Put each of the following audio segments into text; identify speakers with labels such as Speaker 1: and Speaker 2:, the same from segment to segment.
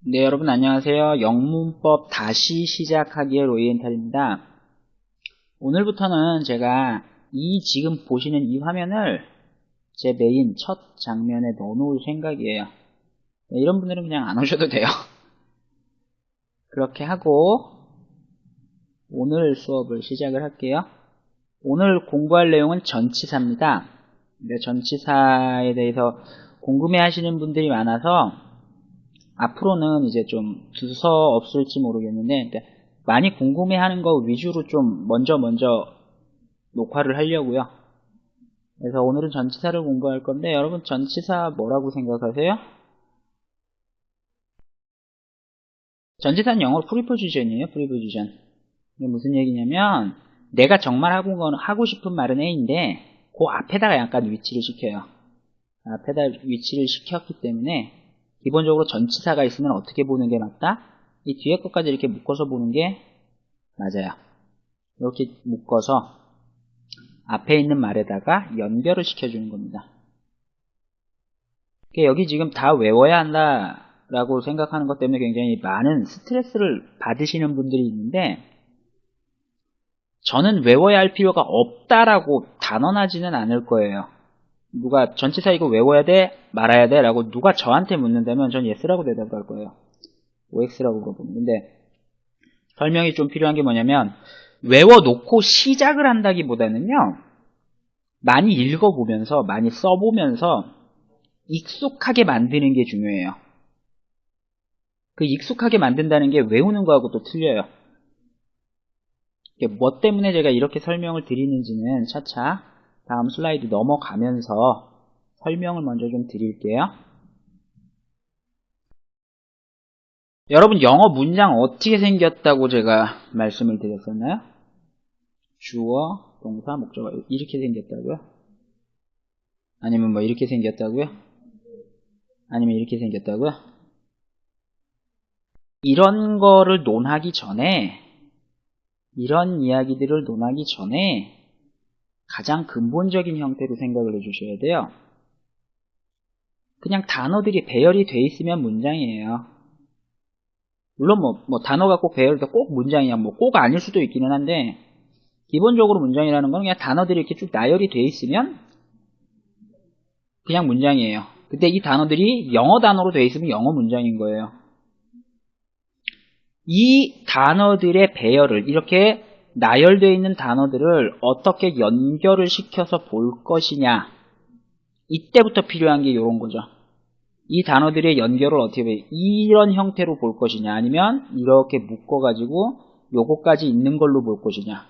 Speaker 1: 네, 여러분 안녕하세요. 영문법 다시 시작하기의 오리엔탈입니다. 오늘부터는 제가 지금 보시는 이 화면을 제 메인 첫 장면에 넣어놓을 생각이에요. 네, 이런 분들은 그냥 안 오셔도 돼요. 그렇게 하고 오늘 수업을 시작을 할게요. 오늘 공부할 내용은 전치사입니다. 네, 전치사에 대해서 궁금해 하시는 분들이 많아서 앞으로는 이제 좀 두서 없을지 모르겠는데 많이 궁금해하는 거 위주로 좀 먼저 녹화를 하려고요. 그래서 오늘은 전치사를 공부할 건데 여러분 전치사 뭐라고 생각하세요? 전치사는 영어로 프리포지션이에요. 프리포지션. 이게 무슨 얘기냐면 내가 정말 하고 싶은 말은 A인데 그 앞에다가 약간 위치를 시켜요. 앞에다 위치를 시켰기 때문에 기본적으로 전치사가 있으면 어떻게 보는 게 맞다? 이 뒤에 것까지 이렇게 묶어서 보는 게 맞아요. 이렇게 묶어서 앞에 있는 말에다가 연결을 시켜주는 겁니다. 여기 지금 다 외워야 한다라고 생각하는 것 때문에 굉장히 많은 스트레스를 받으시는 분들이 있는데 저는 외워야 할 필요가 없다라고 단언하지는 않을 거예요. 누가 전치사 이거 외워야 돼? 말아야 돼? 라고 누가 저한테 묻는다면 전 yes라고 대답할 거예요. OX라고 물어보면. 근데 설명이 좀 필요한 게 뭐냐면 외워놓고 시작을 한다기보다는요. 많이 읽어보면서 많이 써보면서 익숙하게 만드는 게 중요해요. 그 익숙하게 만든다는 게 외우는 거하고 또 틀려요. 뭐 때문에 제가 이렇게 설명을 드리는지는 차차 다음 슬라이드 넘어가면서 설명을 먼저 좀 드릴게요. 여러분 영어 문장 어떻게 생겼다고 제가 말씀을 드렸었나요? 주어, 동사, 목적어 이렇게 생겼다고요? 아니면 뭐 이렇게 생겼다고요? 아니면 이렇게 생겼다고요? 이런 거를 논하기 전에 이런 이야기들을 논하기 전에 가장 근본적인 형태로 생각을 해주셔야 돼요. 그냥 단어들이 배열이 돼 있으면 문장이에요. 물론 뭐 단어가 꼭 배열이 돼 꼭 문장이야. 뭐 꼭 아닐 수도 있기는 한데 기본적으로 문장이라는 건 그냥 단어들이 이렇게 쭉 나열이 돼 있으면 그냥 문장이에요. 근데 이 단어들이 영어 단어로 돼 있으면 영어 문장인 거예요. 이 단어들의 배열을 이렇게 나열되어 있는 단어들을 어떻게 연결을 시켜서 볼 것이냐 이때부터 필요한 게 이런 거죠. 이 단어들의 연결을 어떻게 이런 형태로 볼 것이냐 아니면 이렇게 묶어가지고 요거까지 있는 걸로 볼 것이냐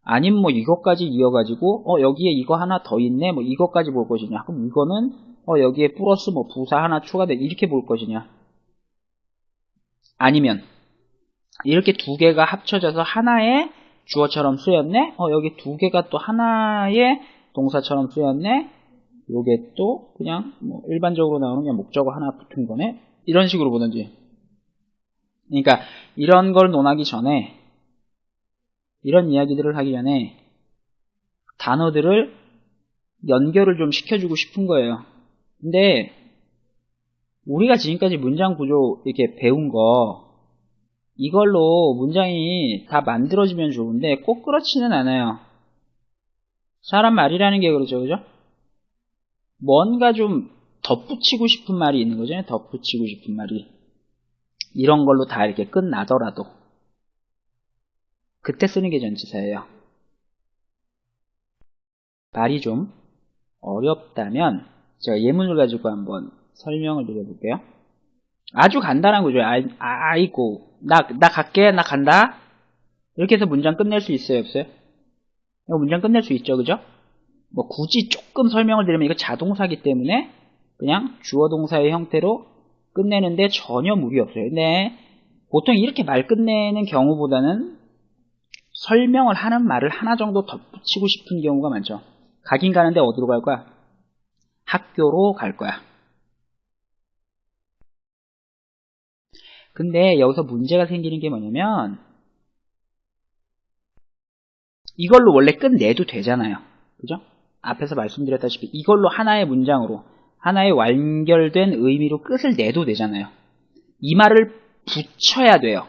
Speaker 1: 아니면 뭐 이것까지 이어가지고 여기에 이거 하나 더 있네 뭐 이것까지 볼 것이냐 그럼 이거는 여기에 플러스 뭐 부사 하나 추가돼 이렇게 볼 것이냐 아니면 이렇게 두 개가 합쳐져서 하나의 주어처럼 쓰였네 여기 두 개가 또 하나의 동사처럼 쓰였네 요게 또 그냥 뭐 일반적으로 나오는 그냥 목적어 하나 붙은 거네 이런 식으로 보든지 그러니까 이런 걸 논하기 전에 이런 이야기들을 하기 전에 단어들을 연결을 좀 시켜주고 싶은 거예요. 근데 우리가 지금까지 문장 구조 이렇게 배운 거 이걸로 문장이 다 만들어지면 좋은데 꼭 그렇지는 않아요. 사람 말이라는 게 그렇죠, 그죠? 뭔가 좀 덧붙이고 싶은 말이 있는 거죠. 덧붙이고 싶은 말이. 이런 걸로 다 이렇게 끝나더라도 그때 쓰는 게 전치사예요. 말이 좀 어렵다면 제가 예문을 가지고 한번 설명을 드려볼게요. 아주 간단한 거죠. 아이고 나 갈게 나 간다 이렇게 해서 문장 끝낼 수 있어요 없어요? 이거 문장 끝낼 수 있죠 그죠? 뭐 굳이 조금 설명을 드리면 이거 자동사기 때문에 그냥 주어 동사의 형태로 끝내는데 전혀 무리 없어요. 근데 보통 이렇게 말 끝내는 경우보다는 설명을 하는 말을 하나 정도 덧붙이고 싶은 경우가 많죠. 가긴 가는데 어디로 갈 거야? 학교로 갈 거야. 근데 여기서 문제가 생기는 게 뭐냐면 이걸로 원래 끝내도 되잖아요. 그죠? 앞에서 말씀드렸다시피 이걸로 하나의 문장으로 하나의 완결된 의미로 끝을 내도 되잖아요. 이 말을 붙여야 돼요.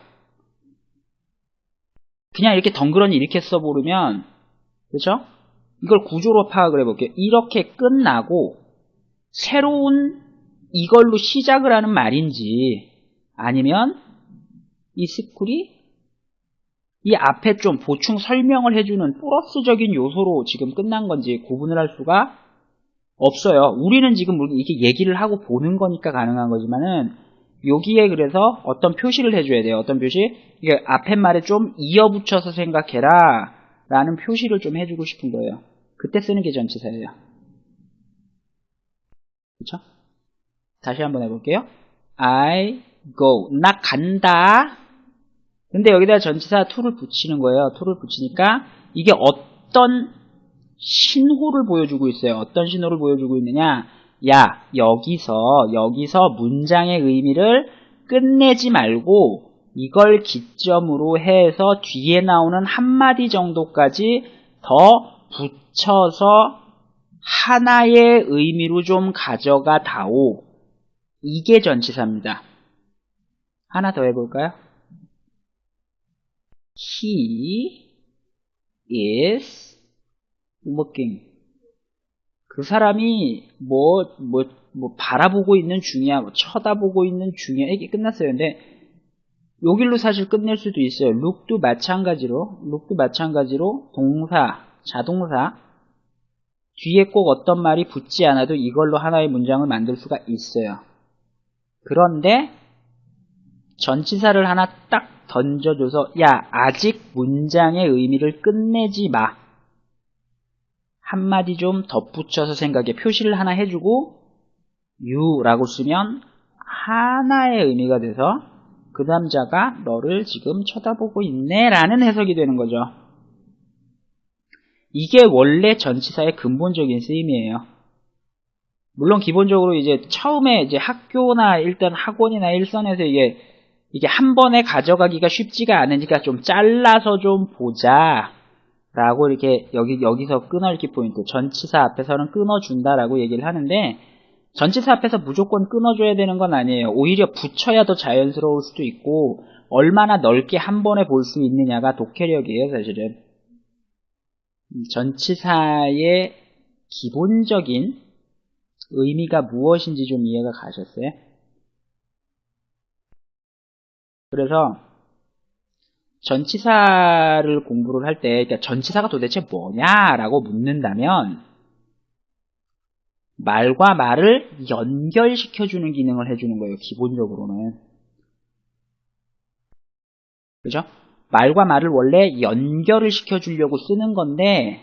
Speaker 1: 그냥 이렇게 덩그러니 이렇게 써버리면, 그렇죠? 이걸 구조로 파악을 해볼게요. 이렇게 끝나고 새로운 이걸로 시작을 하는 말인지, 아니면 이 스쿨이 이 앞에 좀 보충 설명을 해주는 플러스적인 요소로 지금 끝난 건지 구분을 할 수가 없어요. 우리는 지금 이렇게 얘기를 하고 보는 거니까 가능한 거지만은, 여기에 그래서 어떤 표시를 해줘야 돼요. 어떤 표시? 이게 앞에 말에 좀 이어붙여서 생각해라 라는 표시를 좀 해주고 싶은 거예요. 그때 쓰는 게 전치사예요. 그쵸? 다시 한번 해볼게요. I go. 나 간다. 근데 여기다 전치사 to를 붙이는 거예요. to를 붙이니까 이게 어떤 신호를 보여주고 있어요. 어떤 신호를 보여주고 있느냐? 야, 여기서 문장의 의미를 끝내지 말고 이걸 기점으로 해서 뒤에 나오는 한마디 정도까지 더 붙여서 하나의 의미로 좀 가져가 다오. 이게 전치사입니다. 하나 더 해볼까요? He is looking. 그 사람이 바라보고 있는 중이야, 쳐다보고 있는 중이야. 이게 끝났어요. 근데 여길로 사실 끝낼 수도 있어요. look도 마찬가지로 동사, 자동사 뒤에 꼭 어떤 말이 붙지 않아도 이걸로 하나의 문장을 만들 수가 있어요. 그런데 전치사를 하나 딱 던져줘서 야, 아직 문장의 의미를 끝내지 마. 한마디 좀 덧붙여서 생각해. 표시를 하나 해주고 you라고 쓰면 하나의 의미가 돼서 그 남자가 너를 지금 쳐다보고 있네 라는 해석이 되는 거죠. 이게 원래 전치사의 근본적인 쓰임이에요. 물론 기본적으로 이제 처음에 이제 학교나 일단 학원이나 일선에서 이게 한 번에 가져가기가 쉽지가 않으니까 좀 잘라서 좀 보자 라고 이렇게 여기서 끊어읽기 포인트, 전치사 앞에서는 끊어준다라고 얘기를 하는데, 전치사 앞에서 무조건 끊어줘야 되는 건 아니에요. 오히려 붙여야 더 자연스러울 수도 있고 얼마나 넓게 한 번에 볼 수 있느냐가 독해력이에요. 사실은 전치사의 기본적인 의미가 무엇인지 좀 이해가 가셨어요? 그래서 전치사를 공부를 할 때, 그러니까 전치사가 도대체 뭐냐라고 묻는다면 말과 말을 연결시켜주는 기능을 해주는 거예요. 기본적으로는. 그죠? 말과 말을 원래 연결을 시켜주려고 쓰는 건데,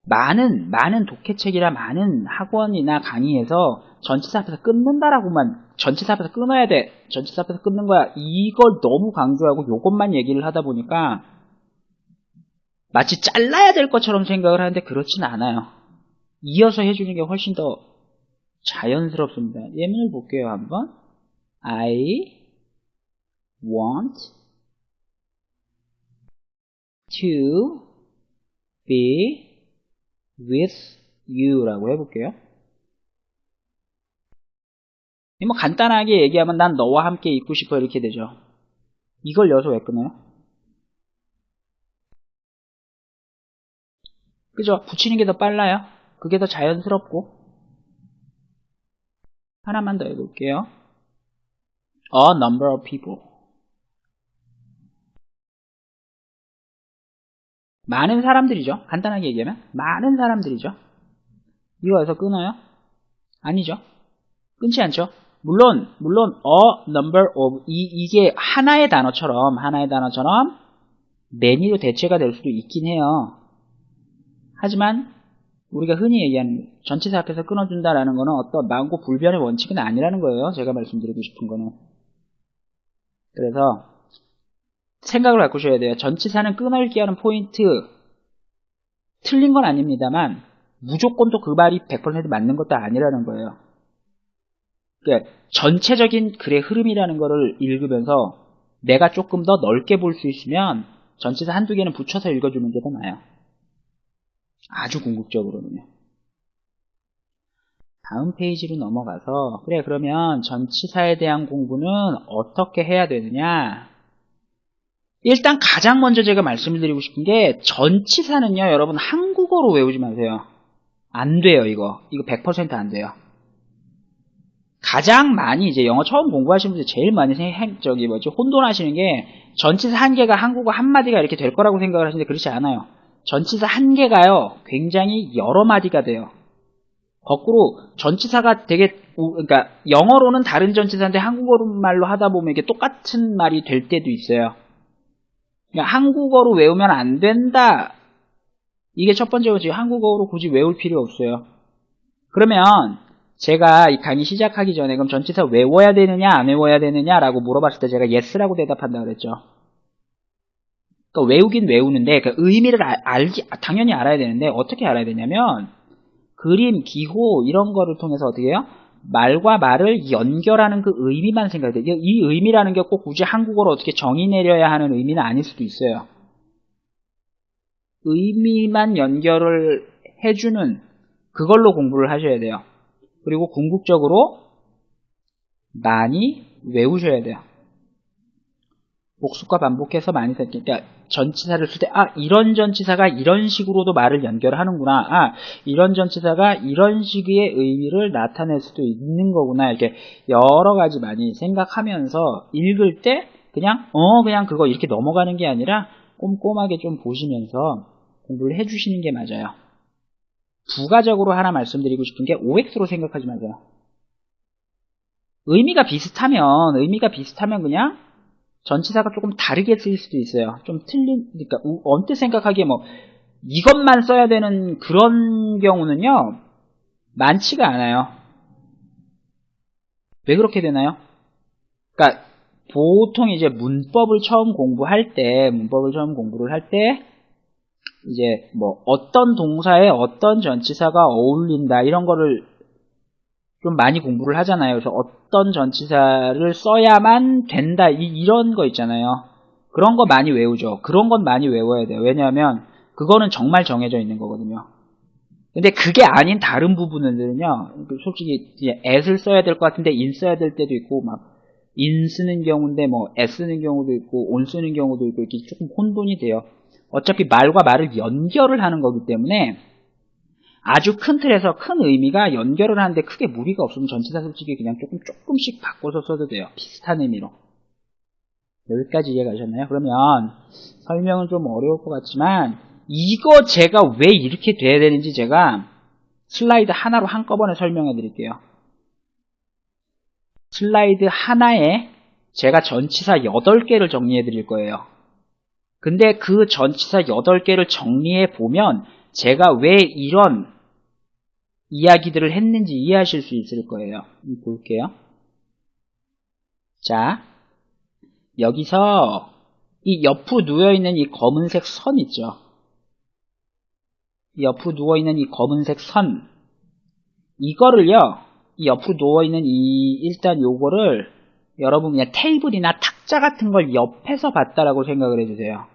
Speaker 1: 많은 독해책이나 많은 학원이나 강의에서 전치사 앞에서 끊는다라고만, 전치사 앞에서 끊어야 돼, 전치사 앞에서 끊는 거야, 이걸 너무 강조하고 요것만 얘기를 하다 보니까 마치 잘라야 될 것처럼 생각을 하는데 그렇진 않아요. 이어서 해주는 게 훨씬 더 자연스럽습니다. 예문을 볼게요. 한번. I want to be with you 라고 해볼게요. 뭐 간단하게 얘기하면 난 너와 함께 있고 싶어 이렇게 되죠. 이걸 여기서 왜 끊어요? 그죠? 붙이는 게 더 빨라요. 그게 더 자연스럽고. 하나만 더 해볼게요. A number of people. 많은 사람들이죠. 간단하게 얘기하면 많은 사람들이죠. 이거 여기서 끊어요? 아니죠. 끊지 않죠. 물론 a number of 이게 하나의 단어처럼 many로 대체가 될 수도 있긴 해요. 하지만 우리가 흔히 얘기하는 전치사 앞에서 끊어준다라는 거는 어떤 만고 불변의 원칙은 아니라는 거예요. 제가 말씀드리고 싶은 거는. 그래서 생각을 바꾸셔야 돼요. 전치사는 끊어읽기 하는 포인트, 틀린 건 아닙니다만 무조건 또 그 말이 100% 맞는 것도 아니라는 거예요. 그러니까 전체적인 글의 흐름이라는 거를 읽으면서 내가 조금 더 넓게 볼 수 있으면 전치사 한두 개는 붙여서 읽어주는 게 더 나아요. 아주 궁극적으로는요. 다음 페이지로 넘어가서 그래 그러면 전치사에 대한 공부는 어떻게 해야 되느냐. 일단 가장 먼저 제가 말씀을 드리고 싶은 게 전치사는요 여러분 한국어로 외우지 마세요. 안 돼요. 이거 100% 안 돼요. 가장 많이 이제 영어 처음 공부하시는 분들 제일 많이 혼돈하시는 게 전치사 한 개가 한국어 한 마디가 이렇게 될 거라고 생각을 하시는데 그렇지 않아요. 전치사 한 개가요 굉장히 여러 마디가 돼요. 거꾸로 전치사가 되게 그러니까 영어로는 다른 전치사인데 한국어 말로 하다 보면 이게 똑같은 말이 될 때도 있어요. 그러니까 한국어로 외우면 안 된다. 이게 첫 번째로 지금 한국어로 굳이 외울 필요 없어요. 그러면 제가 이 강의 시작하기 전에 그럼 전치사 외워야 되느냐 안 외워야 되느냐라고 물어봤을 때 제가 yes라고 대답한다고 그랬죠. 그러니까 외우긴 외우는데 그 의미를 당연히 알아야 되는데 어떻게 알아야 되냐면 그림, 기호 이런 거를 통해서 어떻게 해요? 말과 말을 연결하는 그 의미만 생각해야 돼요. 이 의미라는 게 꼭 굳이 한국어로 어떻게 정의 내려야 하는 의미는 아닐 수도 있어요. 의미만 연결을 해주는 그걸로 공부를 하셔야 돼요. 그리고 궁극적으로 많이 외우셔야 돼요. 복습과 반복해서 많이 그러니까 전치사를 쓸 때 이런 전치사가 이런 식으로도 말을 연결하는구나. 이런 전치사가 이런 식의 의미를 나타낼 수도 있는 거구나. 이렇게 여러 가지 많이 생각하면서 읽을 때 그냥 그거 이렇게 넘어가는 게 아니라 꼼꼼하게 좀 보시면서 공부를 해주시는 게 맞아요. 부가적으로 하나 말씀드리고 싶은 게 OX로 생각하지 마세요. 의미가 비슷하면 그냥 전치사가 조금 다르게 쓰일 수도 있어요. 좀 그러니까 언뜻 생각하기에 이것만 써야 되는 그런 경우는요 많지가 않아요. 왜 그렇게 되나요? 그러니까 보통 이제 문법을 처음 공부를 할 때 이제 어떤 동사에 어떤 전치사가 어울린다 이런 거를 좀 많이 공부를 하잖아요. 그래서 어떤 전치사를 써야만 된다 이런 거 있잖아요. 그런 거 많이 외우죠. 그런 건 많이 외워야 돼요. 왜냐하면 그거는 정말 정해져 있는 거거든요. 근데 그게 아닌 다른 부분들은요 솔직히 이제 at을 써야 될 것 같은데 in 써야 될 때도 있고 in 쓰는 경우인데 s 쓰는 경우도 있고 on 쓰는 경우도 있고 이렇게 조금 혼돈이 돼요. 어차피 말과 말을 연결을 하는 거기 때문에 아주 큰 틀에서 큰 의미가 연결을 하는데 크게 무리가 없으면 전치사 솔직히 그냥 조금씩 바꿔서 써도 돼요. 비슷한 의미로. 여기까지 이해가셨나요? 그러면 설명은 좀 어려울 것 같지만 이거 제가 왜 이렇게 돼야 되는지 제가 슬라이드 하나로 한꺼번에 설명해 드릴게요. 슬라이드 하나에 제가 전치사 8개를 정리해 드릴 거예요. 근데 그 전치사 8개를 정리해 보면 제가 왜 이런 이야기들을 했는지 이해하실 수 있을 거예요. 볼게요. 자, 여기서 이 옆으로 누워있는 이 검은색 선 있죠. 옆으로 누워있는 이 검은색 선 이거를요 이 옆으로 누워있는 일단 요거를 여러분 그냥 테이블이나 탁자 같은 걸 옆에서 봤다라고 생각을 해주세요.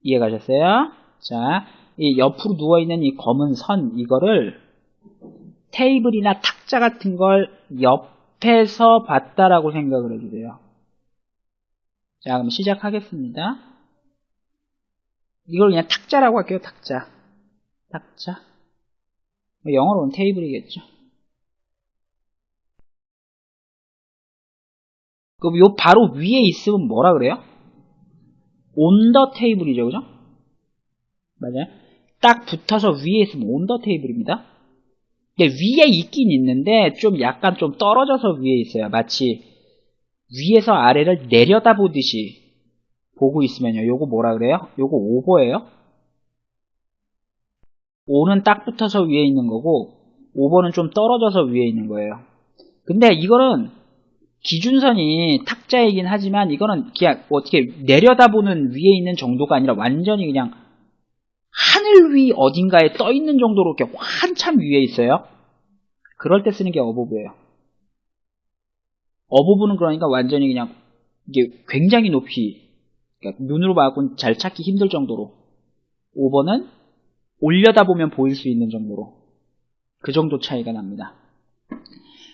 Speaker 1: 이해가셨어요? 자, 이 옆으로 누워있는 이 검은 선 이거를 테이블이나 탁자 같은 걸 옆에서 봤다라고 생각을 해주세요. 자, 그럼 시작하겠습니다. 이걸 그냥 탁자라고 할게요. 탁자. 영어로는 테이블이겠죠. 그럼 요 바로 위에 있으면 뭐라 그래요? on the table이죠, 그죠? 맞아요. 딱 붙어서 위에 있으면 on the table입니다. 위에 있긴 있는데 좀 약간 좀 떨어져서 위에 있어요. 마치 위에서 아래를 내려다보듯이 보고 있으면요. 요거 뭐라 그래요? 요거 오버예요. on은 딱 붙어서 위에 있는 거고 오버는 좀 떨어져서 위에 있는 거예요. 근데 이거는 기준선이 탁자이긴 하지만 이거는 그냥 어떻게 내려다보는 위에 있는 정도가 아니라 완전히 그냥 하늘 위 어딘가에 떠 있는 정도로 이렇게 한참 위에 있어요. 그럴 때 쓰는 게 어버브예요. 어버브는 그러니까 완전히 그냥 이게 굉장히 높이 그러니까 눈으로 봐갖고는 잘 찾기 힘들 정도로 오버는 올려다보면 보일 수 있는 정도로 그 정도 차이가 납니다.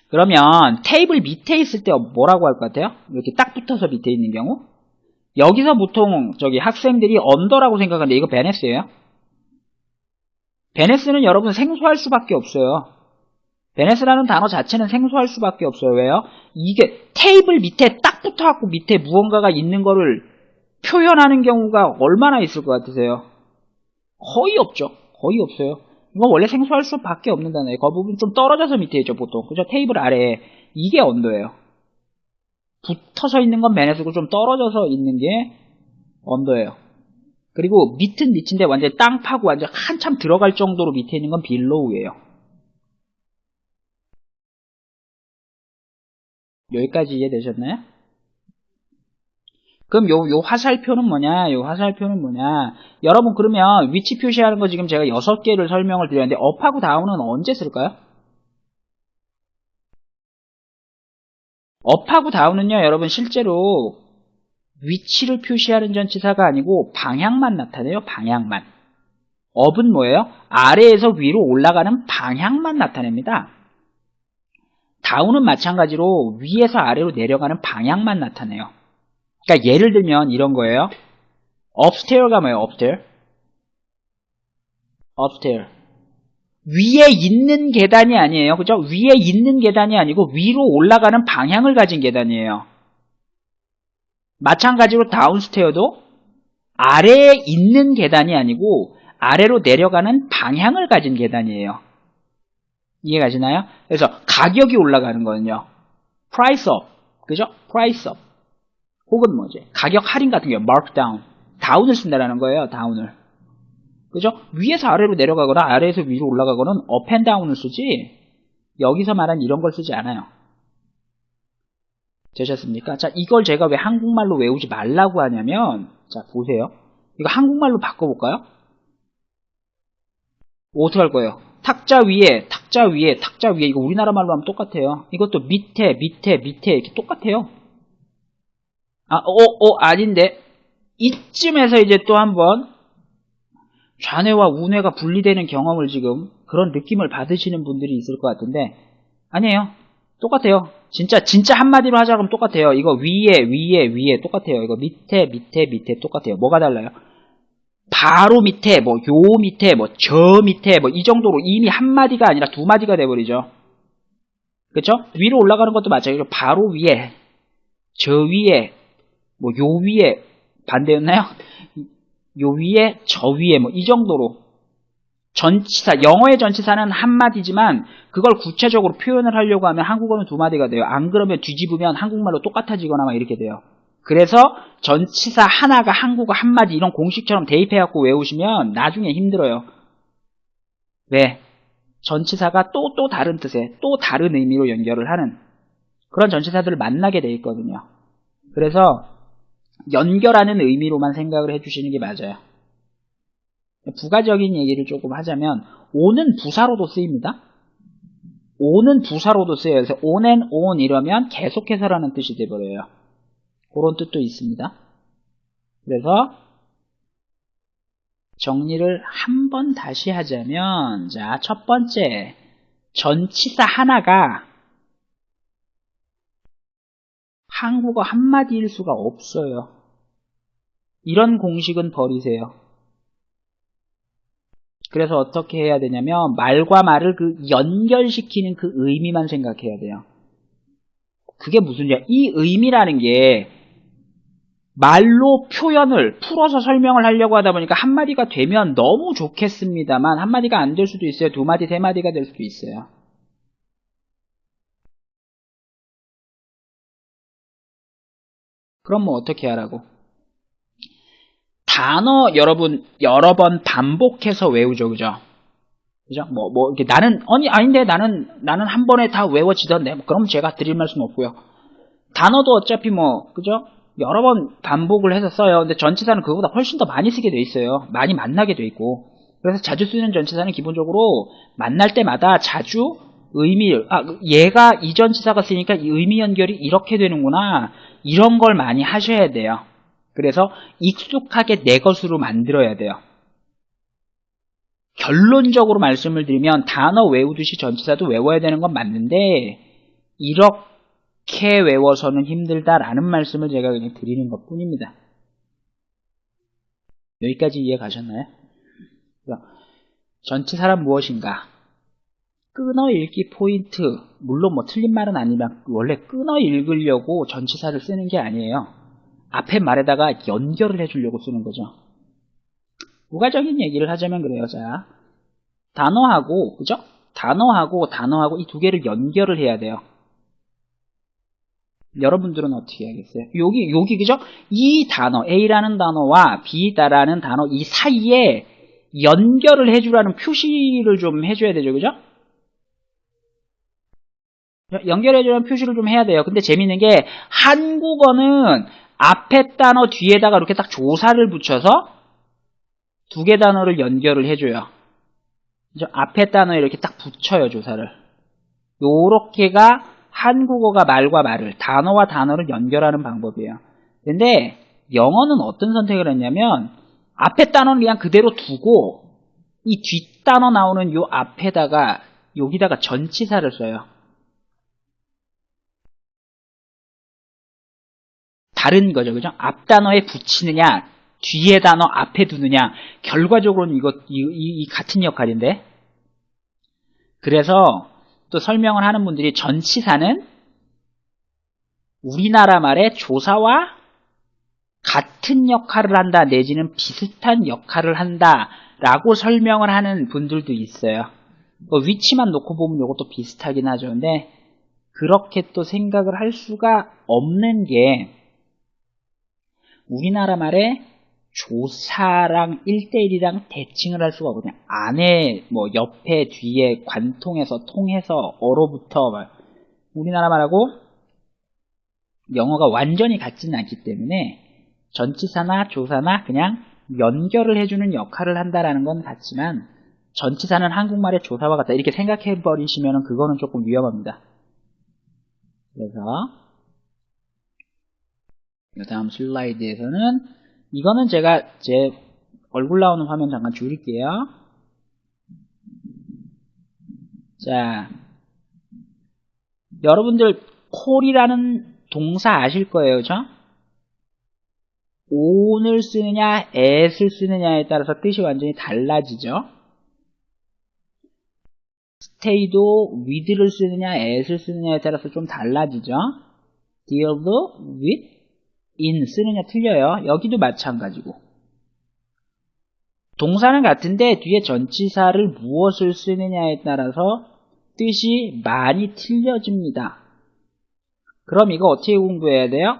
Speaker 1: 그러면 테이블 밑에 있을 때 뭐라고 할 것 같아요? 이렇게 딱 붙어서 밑에 있는 경우? 여기서 보통 저기 학생들이 언더라고 생각하는데 이거 베네스예요. 베네스는 여러분 생소할 수밖에 없어요. 베네스라는 단어 자체는 생소할 수밖에 없어요. 왜요? 이게 테이블 밑에 딱 붙어갖고 밑에 무언가가 있는 거를 표현하는 경우가 얼마나 있을 것 같으세요? 거의 없죠. 거의 없어요. 이건 원래 생소할 수밖에 없는 단어예요. 그 부분 좀 떨어져서 밑에 있죠, 보통. 그죠? 테이블 아래에. 이게 언더예요. 붙어서 있는 건 베네스고 좀 떨어져서 있는 게 언더예요. 그리고 밑은 밑인데 완전 땅 파고 완전 한참 들어갈 정도로 밑에 있는 건 빌로우예요. 여기까지 이해되셨나요? 그럼 요 화살표는 뭐냐? 요 화살표는 뭐냐? 여러분 그러면 위치 표시하는 거 지금 제가 6개를 설명을 드렸는데 업하고 다운은 언제 쓸까요? 업하고 다운은요, 여러분 실제로 위치를 표시하는 전치사가 아니고 방향만 나타내요. 방향만. 업은 뭐예요? 아래에서 위로 올라가는 방향만 나타냅니다. 다운은 마찬가지로 위에서 아래로 내려가는 방향만 나타내요. 그러니까 예를 들면 이런 거예요. upstairs가 뭐예요? upstairs. 위에 있는 계단이 아니에요. 그죠? 위에 있는 계단이 아니고 위로 올라가는 방향을 가진 계단이에요. 마찬가지로 다운스테어도 아래에 있는 계단이 아니고 아래로 내려가는 방향을 가진 계단이에요. 이해가시나요? 그래서 가격이 올라가는 거는요. price up. 그죠? price up. 혹은 뭐지? 가격 할인 같은 경우 markdown. 다운을 쓴다라는 거예요. 다운을. 그죠? 위에서 아래로 내려가거나 아래에서 위로 올라가거나 up and down을 쓰지 여기서 말한 이런 걸 쓰지 않아요. 되셨습니까? 자, 이걸 제가 왜 한국말로 외우지 말라고 하냐면 자, 보세요. 이거 한국말로 바꿔볼까요? 어떻게 할 거예요? 탁자 위에 이거 우리나라 말로 하면 똑같아요. 이것도 밑에 이렇게 똑같아요. 아닌데 이쯤에서 이제 또 한번 좌뇌와 우뇌가 분리되는 경험을 지금 그런 느낌을 받으시는 분들이 있을 것 같은데 아니에요. 똑같아요. 진짜 한마디로 하자 그러면 똑같아요. 이거 위에 똑같아요. 이거 밑에 똑같아요. 뭐가 달라요? 바로 밑에 요 밑에 저 밑에 이 정도로 이미 한마디가 아니라 두 마디가 돼버리죠. 그쵸? 위로 올라가는 것도 마찬가지로 바로 위에 저 위에 요 위에 반대였나요? 요 위에 저 위에 이 정도로 전치사 영어의 전치사는 한마디지만 그걸 구체적으로 표현을 하려고 하면 한국어는 두 마디가 돼요. 안 그러면 뒤집으면 한국말로 똑같아지거나 막 이렇게 돼요. 그래서 전치사 하나가 한국어 한마디 이런 공식처럼 대입해갖고 외우시면 나중에 힘들어요. 왜? 전치사가 또 다른 뜻에 또 다른 의미로 연결을 하는 그런 전치사들을 만나게 돼 있거든요. 그래서 연결하는 의미로만 생각을 해주시는 게 맞아요. 부가적인 얘기를 조금 하자면 on은 부사로도 쓰입니다. on은 부사로도 쓰여요. 그래서 on and on 이러면 계속해서라는 뜻이 돼버려요. 그런 뜻도 있습니다. 그래서 정리를 한번 다시 하자면 자, 첫 번째 전치사 하나가 한국어 한마디일 수가 없어요. 이런 공식은 버리세요. 그래서 어떻게 해야 되냐면 말과 말을 연결시키는 그 의미만 생각해야 돼요. 그게 무슨 얘기야? 이 의미라는 게 말로 표현을 풀어서 설명을 하려고 하다 보니까 한마디가 되면 너무 좋겠습니다만 한마디가 안 될 수도 있어요. 두 마디, 세 마디가 될 수도 있어요. 그럼 뭐 어떻게 하라고? 단어 여러분 여러 번 반복해서 외우죠. 그죠? 그죠? 이렇게 아닌데 나는 한 번에 다 외워지던데. 그럼 제가 드릴 말씀은 없고요. 단어도 어차피 그죠? 여러 번 반복을 해서 써요. 근데 전치사는 그거보다 훨씬 더 많이 쓰게 돼 있어요. 많이 만나게 돼 있고. 그래서 자주 쓰는 전치사는 기본적으로 만날 때마다 자주 얘가 이 전치사가 쓰니까 이 의미 연결이 이렇게 되는구나. 이런 걸 많이 하셔야 돼요. 그래서 익숙하게 내 것으로 만들어야 돼요. 결론적으로 말씀을 드리면 단어 외우듯이 전치사도 외워야 되는 건 맞는데 이렇게 외워서는 힘들다라는 말씀을 제가 그냥 드리는 것 뿐입니다. 여기까지 이해 가셨나요? 전치사란 무엇인가? 끊어 읽기 포인트. 물론 뭐 틀린 말은 아니지만 원래 끊어 읽으려고 전치사를 쓰는 게 아니에요. 앞에 말에다가 연결을 해주려고 쓰는 거죠. 부가적인 얘기를 하자면 그래요. 자, 단어하고 그죠? 단어하고 이 두 개를 연결을 해야 돼요. 여러분들은 어떻게 해야겠어요? 여기 그죠? 이 단어 A라는 단어와 B라는 단어 이 사이에 연결을 해주라는 표시를 좀 해줘야 되죠. 그죠? 연결해주라는 표시를 좀 해야 돼요. 근데 재밌는 게 한국어는 앞에 단어 뒤에다가 이렇게 딱 조사를 붙여서 두 개 단어를 연결을 해줘요. 그죠? 앞에 단어에 이렇게 딱 붙여요. 조사를. 요렇게가 한국어가 말과 말을, 단어와 단어를 연결하는 방법이에요. 근데 영어는 어떤 선택을 했냐면 앞에 단어는 그냥 그대로 두고 이 뒷단어 나오는 요 앞에다가 여기다가 전치사를 써요. 다른 거죠. 그죠? 앞 단어에 붙이느냐 뒤에 단어 앞에 두느냐 결과적으로는 이 같은 역할인데 그래서 또 설명을 하는 분들이 전치사는 우리나라 말의 조사와 같은 역할을 한다 내지는 비슷한 역할을 한다 라고 설명을 하는 분들도 있어요. 위치만 놓고 보면 이것도 비슷하긴 하죠. 근데 그렇게 또 생각을 할 수가 없는 게 우리나라 말에 조사랑 1대1이랑 대칭을 할 수가 없거든요. 안에 뭐 옆에 뒤에 관통해서 통해서 어로부터 우리나라 말하고 영어가 완전히 같지는 않기 때문에 전치사나 조사나 그냥 연결을 해주는 역할을 한다라는 건 같지만 전치사는 한국말의 조사와 같다 이렇게 생각해 버리시면 그거는 조금 위험합니다. 그래서 다음 슬라이드에서는 이거는 제가 제 얼굴 나오는 화면 잠깐 줄일게요. 자, 여러분들 콜이라는 동사 아실 거예요. 그죠? on을 쓰느냐 at을 쓰느냐에 따라서 뜻이 완전히 달라지죠. stay도 with를 쓰느냐 at을 쓰느냐에 따라서 좀 달라지죠. deal with in 쓰느냐 틀려요. 여기도 마찬가지고 동사는 같은데 뒤에 전치사를 무엇을 쓰느냐에 따라서 뜻이 많이 틀려집니다. 그럼 이거 어떻게 공부해야 돼요?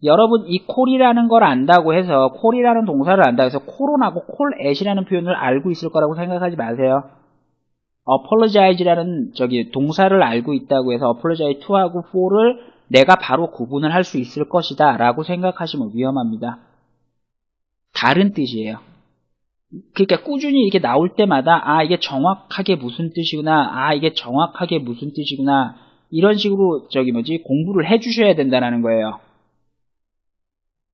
Speaker 1: 여러분 이 콜이라는 걸 안다고 해서 콜이라는 동사를 안다고 해서 콜온하고 콜앳이라는 표현을 알고 있을 거라고 생각하지 마세요. apologize라는 동사를 알고 있다고 해서 apologize to하고 for를 내가 바로 구분을 할 수 있을 것이다 라고 생각하시면 위험합니다. 다른 뜻이에요. 그러니까 꾸준히 이게 나올 때마다 아 이게 정확하게 무슨 뜻이구나 아 이게 정확하게 무슨 뜻이구나 이런 식으로 공부를 해주셔야 된다는 거예요.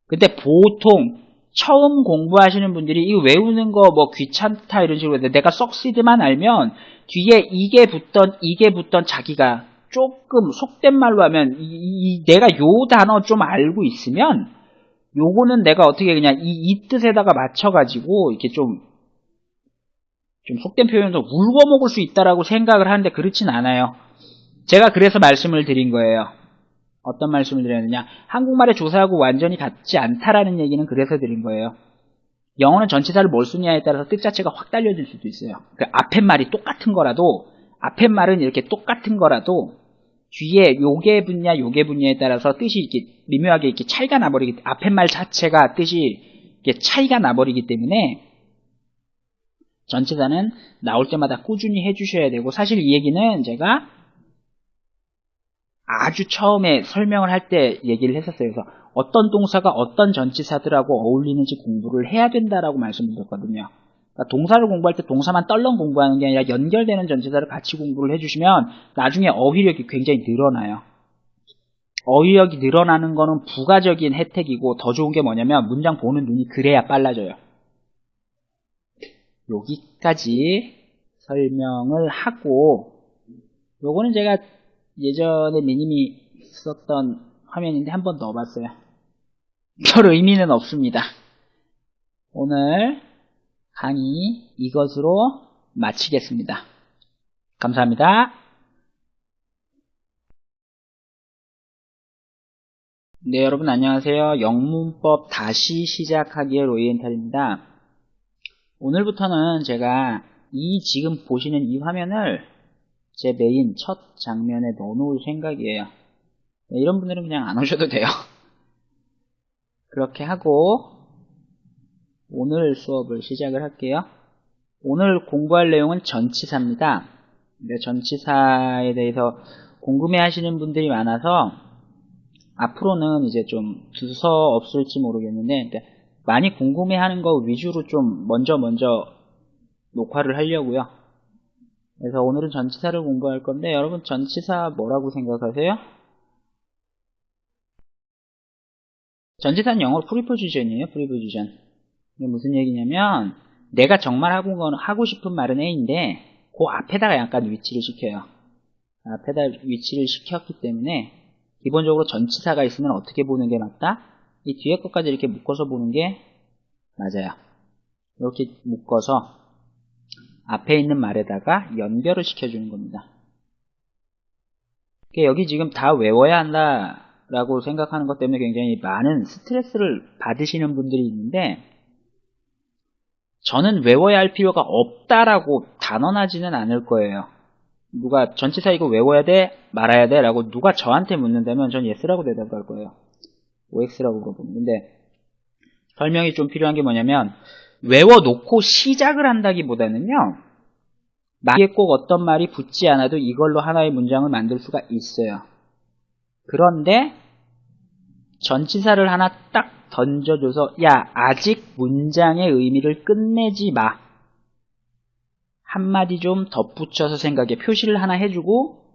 Speaker 1: 근데 보통 처음 공부하시는 분들이 이거 외우는 거 뭐 귀찮다 이런 식으로 해서 내가 succeed만 알면 뒤에 이게 붙던 자기가 조금 속된 말로 하면 내가 요 단어 좀 알고 있으면 요거는 내가 어떻게 그냥 이 뜻에다가 맞춰가지고 이렇게 좀 속된 표현으로 울고 먹을 수 있다라고 생각을 하는데 그렇진 않아요. 제가 그래서 말씀을 드린 거예요. 어떤 말씀을 드렸느냐? 한국말의 조사하고 완전히 같지 않다라는 얘기는 그래서 드린 거예요. 영어는 전치사를 뭘 쓰냐에 따라서 뜻 자체가 확 달려질 수도 있어요. 그 앞에 말이 똑같은 거라도 앞에 말은 이렇게 똑같은 거라도 뒤에 요게 붙냐에 따라서 뜻이 이렇게 미묘하게 이렇게 차이가 나버리기 앞에 말 자체가 뜻이 이렇게 차이가 나버리기 때문에 전치사는 나올 때마다 꾸준히 해주셔야 되고 사실 이 얘기는 제가 아주 처음에 설명을 할 때 얘기를 했었어요. 그래서 어떤 동사가 어떤 전치사들하고 어울리는지 공부를 해야 된다라고 말씀드렸거든요. 그러니까 동사를 공부할 때 동사만 떨렁 공부하는 게 아니라 연결되는 전치사를 같이 공부를 해주시면 나중에 어휘력이 굉장히 늘어나요. 어휘력이 늘어나는 거는 부가적인 혜택이고 더 좋은 게 뭐냐면 문장 보는 눈이 그래야 빨라져요. 여기까지 설명을 하고, 요거는 제가 예전에 미님이 썼던 화면인데 한번 넣어봤어요. 별 의미는 없습니다. 오늘 강의 이것으로 마치겠습니다. 감사합니다. 네, 여러분 안녕하세요. 영문법 다시 시작하기의 오리엔탈입니다. 오늘부터는 제가 지금 보시는 이 화면을 제 메인 첫 장면에 넣어놓을 생각이에요. 네, 이런 분들은 그냥 안 오셔도 돼요. 그렇게 하고 오늘 수업을 시작을 할게요. 오늘 공부할 내용은 전치사입니다. 네, 전치사에 대해서 궁금해 하시는 분들이 많아서 앞으로는 이제 좀 두서 없을지 모르겠는데 많이 궁금해 하는 거 위주로 좀 먼저 녹화를 하려고요. 그래서 오늘은 전치사를 공부할 건데, 여러분 전치사 뭐라고 생각하세요? 전치사는 영어로 프리포지션이에요. 프리포지션. 이게 무슨 얘기냐면 내가 정말 하고 싶은 말은 A인데 그 앞에다가 약간 위치를 시켜요. 앞에다 위치를 시켰기 때문에 기본적으로 전치사가 있으면 어떻게 보는 게 맞다? 이 뒤에 것까지 이렇게 묶어서 보는 게 맞아요. 이렇게 묶어서 앞에 있는 말에다가 연결을 시켜주는 겁니다. 여기 지금 다 외워야 한다라고 생각하는 것 때문에 굉장히 많은 스트레스를 받으시는 분들이 있는데, 저는 외워야 할 필요가 없다라고 단언하지는 않을 거예요. 누가 전치사 이거 외워야 돼? 말아야 돼? 라고 누가 저한테 묻는다면 전 yes라고 대답할 거예요. OX라고 물어보면. 근데 설명이 좀 필요한 게 뭐냐면, 외워놓고 시작을 한다기보다는요, 뒤에 꼭 어떤 말이 붙지 않아도 이걸로 하나의 문장을 만들 수가 있어요. 그런데 전치사를 하나 딱 던져줘서 야, 아직 문장의 의미를 끝내지 마, 한마디 좀 덧붙여서 생각해, 표시를 하나 해주고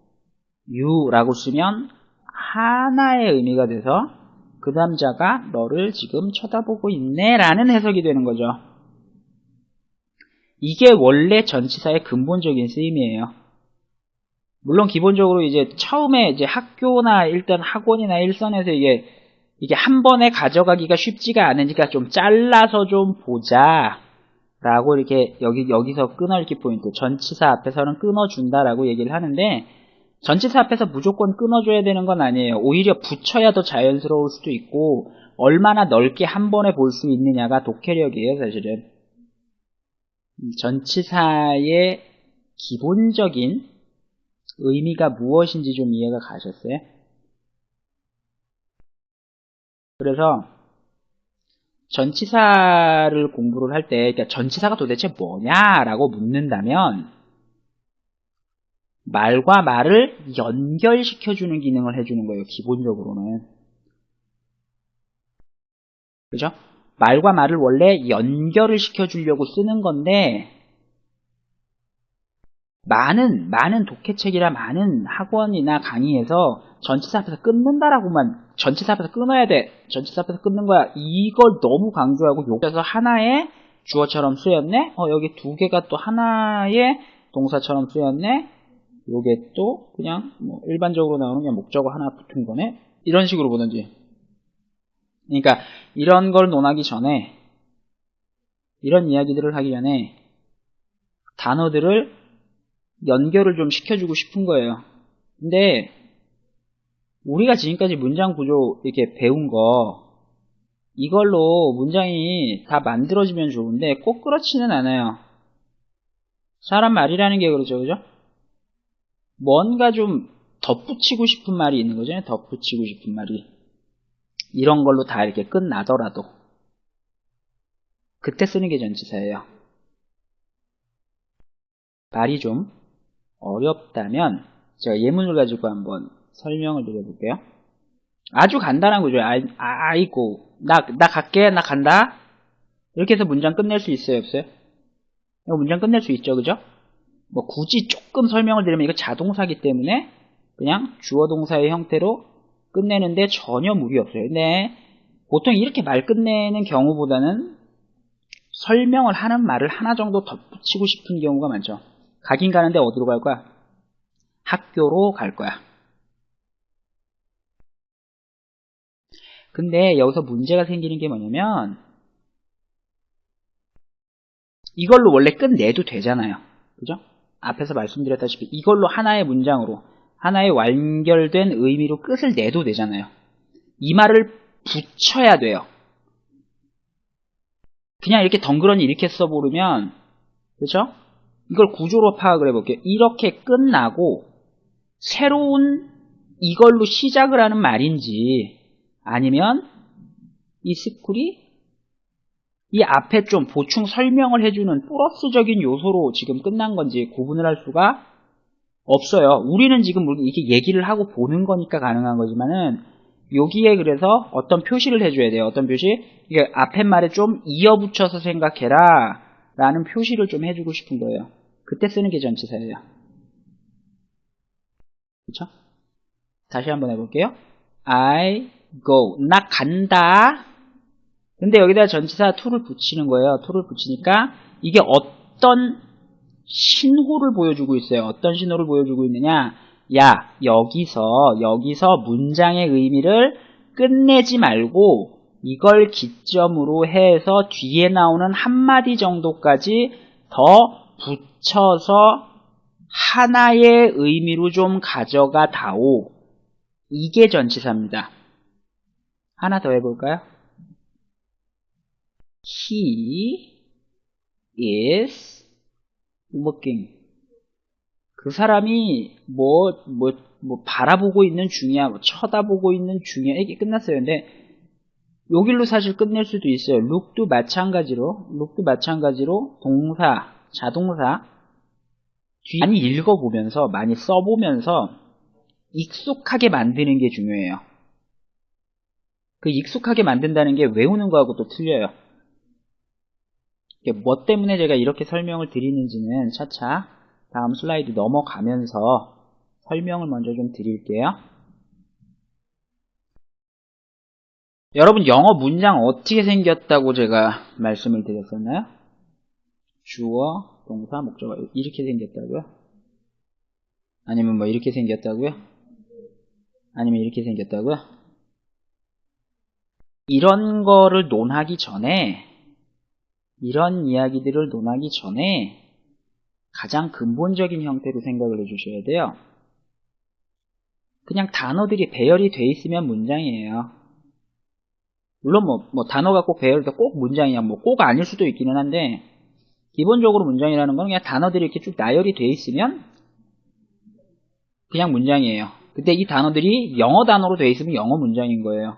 Speaker 1: you라고 쓰면 하나의 의미가 돼서 그 남자가 너를 지금 쳐다보고 있네 라는 해석이 되는 거죠. 이게 원래 전치사의 근본적인 쓰임이에요. 물론 기본적으로 이제 처음에 이제 학교나 일단 학원이나 일선에서 이게 한 번에 가져가기가 쉽지가 않으니까 좀 잘라서 좀 보자 라고 이렇게 여기서 끊어읽기 포인트, 전치사 앞에서는 끊어준다라고 얘기를 하는데, 전치사 앞에서 무조건 끊어줘야 되는 건 아니에요. 오히려 붙여야 더 자연스러울 수도 있고, 얼마나 넓게 한 번에 볼 수 있느냐가 독해력이에요, 사실은. 전치사의 기본적인 의미가 무엇인지 좀 이해가 가셨어요? 그래서 전치사를 공부를 할 때, 그러니까 전치사가 도대체 뭐냐라고 묻는다면, 말과 말을 연결시켜주는 기능을 해주는 거예요, 기본적으로는. 그죠? 말과 말을 원래 연결을 시켜주려고 쓰는 건데, 많은 독해책이나 많은 학원이나 강의에서 전치사 앞에서 끊는다라고만, 전치사 앞에서 끊어야 돼, 전치사 앞에서 끊는 거야, 이걸 너무 강조하고 욕해서 하나의 주어처럼 쓰였네? 여기 두 개가 또 하나의 동사처럼 쓰였네? 요게 또 그냥 뭐 일반적으로 나오는 그냥 목적어 하나 붙은 거네? 이런 식으로 보든지. 그러니까 이런 걸 논하기 전에, 이런 이야기들을 하기 전에 단어들을 연결을 좀 시켜주고 싶은 거예요. 근데 우리가 지금까지 문장 구조 이렇게 배운 거, 이걸로 문장이 다 만들어지면 좋은데 꼭 그렇지는 않아요. 사람 말이라는 게 그렇죠, 그죠? 뭔가 좀 덧붙이고 싶은 말이 있는 거죠. 덧붙이고 싶은 말이. 이런 걸로 다 이렇게 끝나더라도 그때 쓰는 게 전치사예요. 말이 좀 어렵다면 제가 예문을 가지고 한번 설명을 드려볼게요. 아주 간단한 거죠. 아이고, 나 갈게, 나 간다. 이렇게 해서 문장 끝낼 수 있어요, 없어요? 이거 문장 끝낼 수 있죠, 그죠? 뭐 굳이 조금 설명을 드리면 이거 자동사기 때문에 그냥 주어 동사의 형태로 끝내는데 전혀 무리 없어요. 근데 보통 이렇게 말 끝내는 경우보다는 설명을 하는 말을 하나 정도 덧붙이고 싶은 경우가 많죠. 가긴 가는데 어디로 갈 거야? 학교로 갈 거야. 근데 여기서 문제가 생기는 게 뭐냐면 이걸로 원래 끝내도 되잖아요. 그죠? 앞에서 말씀드렸다시피 이걸로 하나의 문장으로 하나의 완결된 의미로 끝을 내도 되잖아요. 이 말을 붙여야 돼요. 그냥 이렇게 덩그러니 이렇게 써버리면 그죠? 이걸 구조로 파악을 해볼게요. 이렇게 끝나고 새로운 이걸로 시작을 하는 말인지 아니면 이 스쿨이 이 앞에 좀 보충 설명을 해주는 플러스적인 요소로 지금 끝난 건지 구분을 할 수가 없어요. 우리는 지금 이렇게 얘기를 하고 보는 거니까 가능한 거지만은 여기에 그래서 어떤 표시를 해줘야 돼요. 어떤 표시? 이게 앞에 말에 좀 이어붙여서 생각해라 라는 표시를 좀 해주고 싶은 거예요. 그때 쓰는 게 전치사예요. 그쵸? 다시 한번 해볼게요. I go. 나 간다. 근데 여기다 전치사 to를 붙이는 거예요. to를 붙이니까 이게 어떤 신호를 보여주고 있어요. 어떤 신호를 보여주고 있느냐? 야, 여기서 문장의 의미를 끝내지 말고 이걸 기점으로 해서 뒤에 나오는 한마디 정도까지 더 붙여서 하나의 의미로 좀 가져가 다오. 이게 전치사입니다. 하나 더 해볼까요? He is looking. 그 사람이 바라보고 있는 중이야, 쳐다보고 있는 중이야. 이게 끝났어요. 근데 여길로 사실 끝낼 수도 있어요. look도 마찬가지로 동사, 자동사 많이 읽어보면서 많이 써보면서 익숙하게 만드는 게 중요해요. 그 익숙하게 만든다는 게 외우는 거하고 또 틀려요. 뭐 때문에 제가 이렇게 설명을 드리는지는 차차 다음 슬라이드 넘어가면서 설명을 먼저 좀 드릴게요. 여러분 영어 문장 어떻게 생겼다고 제가 말씀을 드렸었나요? 주어, 동사, 목적어 이렇게 생겼다고요? 아니면 뭐 이렇게 생겼다고요? 아니면 이렇게 생겼다고요? 이런 거를 논하기 전에 이런 이야기들을 논하기 전에 가장 근본적인 형태로 생각을 해주셔야 돼요. 그냥 단어들이 배열이 돼 있으면 문장이에요. 물론 뭐 단어가 꼭 배열이 돼 꼭 문장이야. 뭐 꼭 아닐 수도 있기는 한데 기본적으로 문장이라는 건 그냥 단어들이 이렇게 쭉 나열이 돼 있으면 그냥 문장이에요. 근데 이 단어들이 영어 단어로 돼 있으면 영어 문장인 거예요.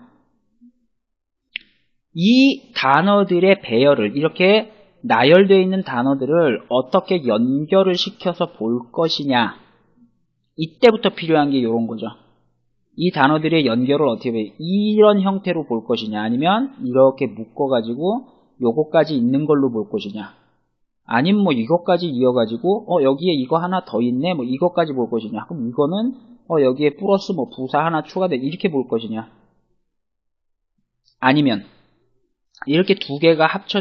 Speaker 1: 이 단어들의 배열을 이렇게 나열되어 있는 단어들을 어떻게 연결을 시켜서 볼 것이냐, 이때부터 필요한 게 이런 거죠. 이 단어들의 연결을 어떻게 이런 형태로 볼 것이냐, 아니면 이렇게 묶어가지고 요거까지 있는 걸로 볼 것이냐, 아니면 뭐 이것까지 이어가지고 여기에 이거 하나 더 있네, 뭐 이것까지 볼 것이냐, 그럼 이거는 여기에 플러스 뭐 부사 하나 추가돼 이렇게 볼 것이냐, 아니면 이렇게 두 개가 합쳐져